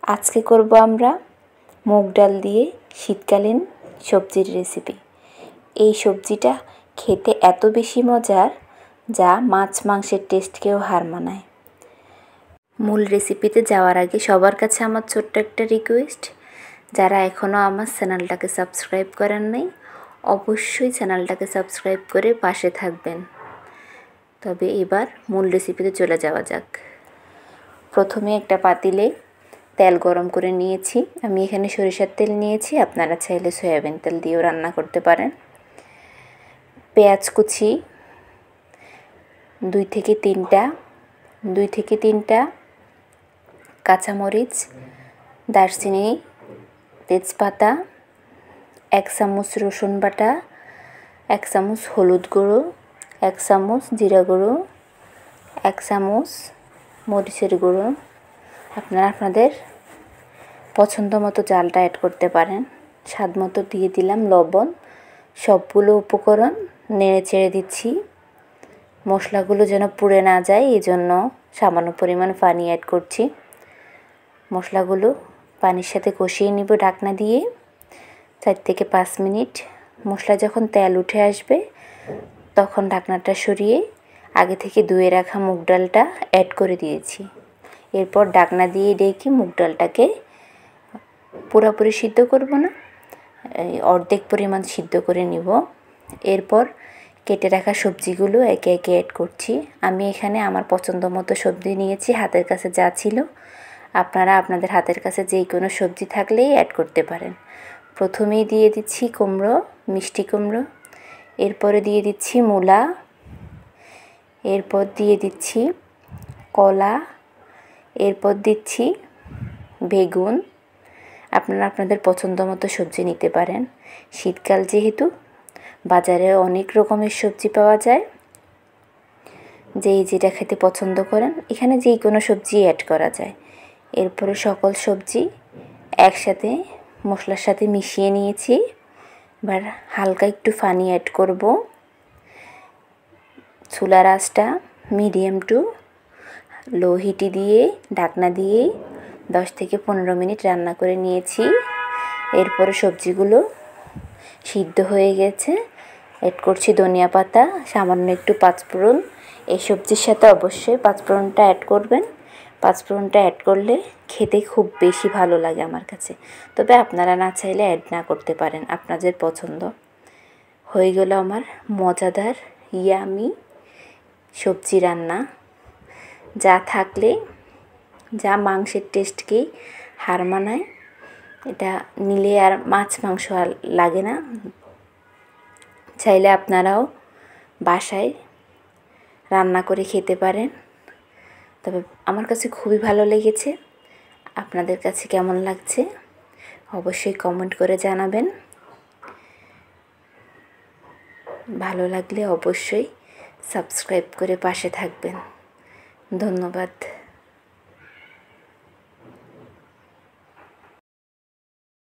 আজকে করব আমরা মুগ ডাল দিয়ে শীতকালীন সবজির রেসিপি। এই সবজিটা খেতে এত বেশি মজার যা মাছ মাংসের টেস্টকেও হার মানায়। মূল রেসিপিতে যাওয়ার আগে সবার কাছে আমার ছোট্ট একটা রিকোয়েস্ট, যারা এখনও আমার চ্যানেলটাকে সাবস্ক্রাইব করেন নাই অবশ্যই চ্যানেলটাকে সাবস্ক্রাইব করে পাশে থাকবেন। তবে এবার মূল রেসিপিতে চলে যাওয়া যাক। প্রথমে একটা পাতিলে তেল গরম করে নিয়েছি। আমি এখানে সরিষার তেল নিয়েছি, আপনারা চাইলে সয়াবিন তেল দিয়েও রান্না করতে পারেন। পেঁয়াজ কুচি দুই থেকে তিনটা, কাঁচামরিচ, দারচিনি, তেজপাতা, 1 চামচ রসুন বাটা, 1 চামচ হলুদ গুঁড়ো, 1 চামচ জিরা গুঁড়ো, 1 চামচ মরিচের গুঁড়ো। আপনারা আপনাদের পছন্দ মতো ঝালটা অ্যাড করতে পারেন। স্বাদ মতো দিয়ে দিলাম লবণ। সবগুলো উপকরণ নেড়ে চেড়ে দিচ্ছি। মশলাগুলো যেন পুড়ে না যায় এজন্য সামান্য পরিমাণ পানি অ্যাড করছি। মশলাগুলো পানির সাথে কষিয়ে নিব ঢাকনা দিয়ে 4 থেকে 5 মিনিট। মশলা যখন তেল উঠে আসবে তখন ঢাকনাটা সরিয়ে আগে থেকে ধুয়ে রাখা মুগ ডালটা অ্যাড করে দিয়েছি। এরপর ঢাকনা দিয়ে ঢেকে মুগ ডালটাকে পুরোপুরি সিদ্ধ করব না, অর্ধেক পরিমাণ সিদ্ধ করে নিব। এরপর কেটে রাখা সবজিগুলো একে একে অ্যাড করছি। আমি এখানে আমার পছন্দ মতো সবজি নিয়েছি, হাতের কাছে যা ছিল। আপনারা আপনাদের হাতের কাছে যে কোনো সবজি থাকলেই অ্যাড করতে পারেন। প্রথমেই দিয়ে দিচ্ছি কুমড়ো, মিষ্টি কুমড়ো। এরপরে দিয়ে দিচ্ছি মূলা। এরপর দিয়ে দিচ্ছি কলা। এরপর দিচ্ছি বেগুন। আপনারা আপনাদের পছন্দ মতো সবজি নিতে পারেন। শীতকাল যেহেতু বাজারে অনেক রকমের সবজি পাওয়া যায়, যেটা খেতে পছন্দ করেন এখানে যে কোনো সবজি অ্যাড করা যায়। এরপরে সকল সবজি একসাথে মশলার সাথে মিশিয়ে নিয়েছি। এবার হালকা একটু পানি অ্যাড করব। চুলার আঁচটা মিডিয়াম টু লো হিটে দিয়ে ঢাকনা দিয়ে 10 থেকে 15 মিনিট রান্না করে নিয়েছি। এরপরে সবজিগুলো সিদ্ধ হয়ে গেছে। অ্যাড করছি ধনিয়া পাতা, সামান্য একটু পাঁচফোড়ন। এই সবজির সাথে অবশ্যই পাঁচফোড়নটা অ্যাড করবেন। পাঁচফোড়নটা অ্যাড করলে খেতে খুব বেশি ভালো লাগে আমার কাছে। তবে আপনারা না চাইলে অ্যাড না করতে পারেন, আপনাদের পছন্দ। হয়ে গেল আমার মজাদার ইয়ামি সবজি রান্না, যা মাংসের টেস্টকেই হার মানায়। এটা নিলে আর মাছ মাংস আর লাগে না। চাইলে আপনারাও বাসায় রান্না করে খেতে পারেন। তবে আমার কাছে খুবই ভালো লেগেছে। আপনাদের কাছে কেমন লাগছে অবশ্যই কমেন্ট করে জানাবেন। ভালো লাগলে অবশ্যই সাবস্ক্রাইব করে পাশে থাকবেন। ধন্যবাদ।